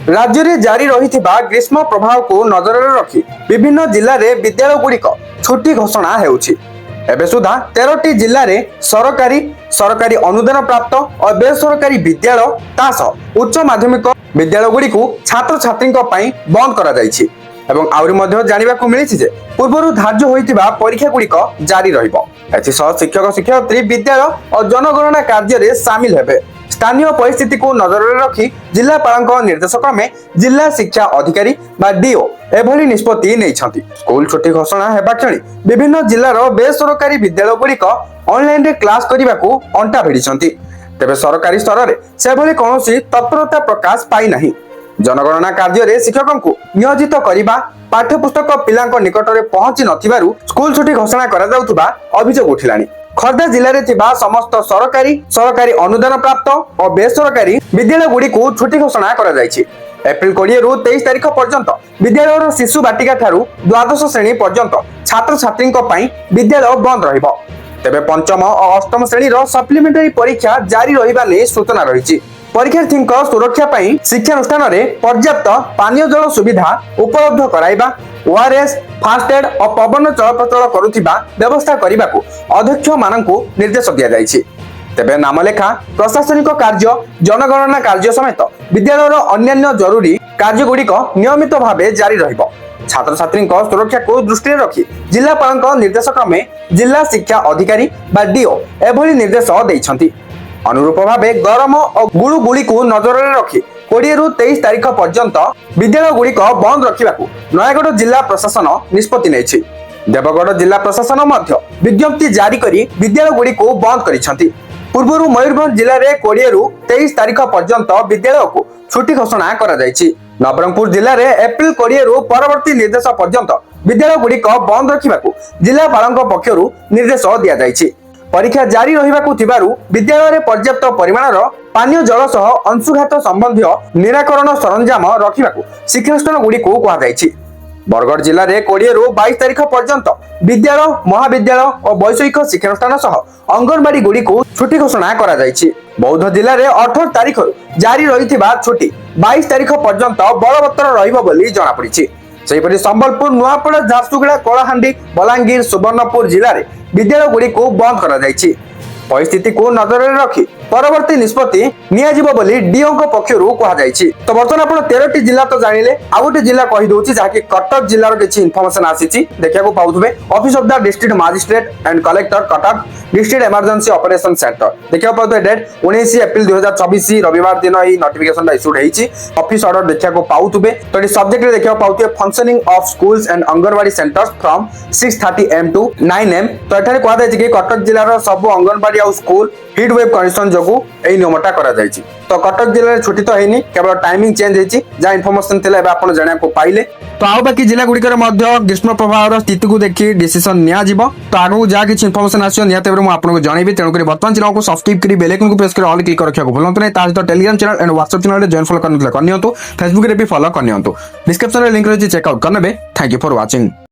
राज्य में जारी रही ग्रीष्म प्रभाव को नजर रखी विभिन्न जिले में विद्यालय गुड़िक छुट्टी घोषणा होउछि। एबे सुधा 13टी जिले में सरकारी अनुदान प्राप्त और बेसरकारी विद्यालय तासह उच्च माध्यमिक विद्यालय गुड़ी छात्र छात्री बंद करा जायछि। एवं आउरी मध्य जानिबाकु मिलिछि जे पूर्वरु धार्य होइतिबा परीक्षा गुड़िक जारी रहिबो। एथिसह शिक्षक शिक्षयित्री विद्यालय और जनगणना कार्य में सामिल हेबे। स्थानीय परिस्थिति को नजर रखी जिलापाल निर्देश क्रमे जिला शिक्षा अधिकारी डीओ एभली निष्पत्ति नेइछंती। स्कूल छुट्टी घोषणा हेबा क्षणी विभिन्न जिलार बेसरकारी विद्यालय गुड़िक ऑनलाइन रे क्लास करिबाकू अंटा भिड़िछंती। तेबे सरकारी स्तर में सेभली कौनसी तत्परता प्रकाश पाई नहीं। जनगणना कार्य में शिक्षकों को नियोजित करने पाठ्यपुस्तक पिलांक निकट में पहुंची नथिबारु स्कूल छुट्टी घोषणा करा जाउथुबा अभियोग उठिलानी। खर्दा जिले में समस्त सरकारी अनुदान प्राप्त और बेसरकारी विद्यालय गुड़ी छुट्टी घोषणा करा जायछि। एप्रिल 20 रु 23 तारिख पर्यंत विद्यालय शिशु बाटिका ठारू द्वादश श्रेणी पर्यंत छात्र छात्री विद्यालय बंद रहिबो। तेबे पंचम और अष्टम श्रेणी सप्लीमेंटरी परीक्षा जारी रहिबा ने सूचना रही। परीक्षार्थी सुरक्षा पाई शिक्षानुष्ठान में पर्याप्त पानीय जल सुविधा उपलब्ध कराइबा, ओआरएस फास्ट एड और पवन चलप्रचल करुथिबा व्यवस्था करने को अध्यक्ष मानकु निर्देश दिया जायछि। तेबे नामलेखा प्रशासनिक कार्य जनगणना कार्य समेत विद्यालय अन्यान्य जरूरी कार्य गुड़िक नियमित भावे जारी रहिबो। छात्र छात्री सुरक्षा को दृष्टि रखी जिलापाल निर्देश क्रमे जिला शिक्षा अधिकारी डीओ एभली निर्देश देइछंती। अनुरूप भावे गरम और गुळुगुळी को नजर रखी 20 रु 23 तारिख पर्यंत विद्यालय गुड़िक बंद रखा नयागढ़ जिला प्रशासन निष्पत्ति नेछि। देवगढ़ जिला प्रशासन मध्य विज्ञप्ति जारी करी विद्यालय गुड़िक बंद करिसेंती। पूर्व मयूरभंज जिले में 20 रु 23 तारिख पर्यंत विद्यालय को छुट्टी घोषणा करा जायछि। नवरंगपुर जिले में एप्रिल 20 रु परवर्ती निर्देश पर्यंत विद्यालय गुड़िक बंद रखा जिलापाल पक्षरु निर्देश दिया जायछि। परीक्षा जारी रहिबाकु थिबारु विद्यालय में पर्याप्त परिमाणर पानीय जल सह अंशुघात संबंधी निराकरण सरंजाम रखिबाकु शिक्षानुष्ठान गुड़ी को कहा जायछि। बरगढ़ जिले में 20 रु 22 तारिख पर्यंत विद्यालय महाविद्यालय और वैषयिक शिक्षानुष्ठान सह अंगनवाड़ी गुड़ी को छुट्टी घोषणा करा जायछि। बौद्ध जिले में 18 तारिख जारी रहिथिबा छुट्टी 22 तारिख पर्यंत बलवत्तर रहिबो बोली जଣା पड़िछि। सेहिपरि संबलपुर नुआपड़ा झारसुगुड़ा कलाहांडी बलांगीर सुवर्णपुर जिले में विद्यालय गुड़ी को बंद करा जायछि। परिस्थिति को नजर रखी परवर्ती निष्पत्ति नियाजिबो बोली डीओ पक्षरु कहा जायछि। तो बर्तमान आपण 13टी जिला तो जानिले आ गोटे जिला कहि दोछि जाकि कटक जिल्लार किछि इन्फॉर्मेशन आसीछि देखिया को पाउथबे। Office of the district magistrate and collector Cuttack district emergency operation centre देखिया पाउथबे। डेट 19 एप्रिल 2024 रविवार दिन ई नोटिफिकेशन इशूड हेछि। ऑफिस ऑर्डर देखिया को पाउथबे। तो ई सब्जेक्ट रे देखिया पाउथबे functioning of schools and anganwadi centres from 6:30 am to 9 am। तो एठारे कहा जायछि कि कटक जिल्लार सब अंगनवाड़ी आ स्कूल हीट वेव कंडीशन जोगु एई नियमटा करा जायछि। तो कटक जिले में छुट्टी तो हैनी केवल टाइमिंग चेंज होइछि। जा इन्फॉर्मेशन थिला एबा आपण जानिया को पाइले। तो आउ बाकी जिला गुड़िकर मध्य ग्रीष्म प्रभाव स्थिति को देखि डिसीजन निया जिवो। तो आगु जा किछि इन्फॉर्मेशन आसियो निया तेबरे मु आपनको जणैबी। तेणु करी वर्तमान चैनल को सब्सक्राइब करी बेल आइकन को प्रेस करी ऑल क्लिक रखिया को भूलंतु नै। ता सहित Telegram channel and WhatsApp channel रे जॉइन फॉलो करनितले करनियंतु। फेसबुक रे भी फॉलो करनियंतु। डिस्क्रिप्शन रे लिंक रहछि चेक आउट करनेबे। Thank you for watching.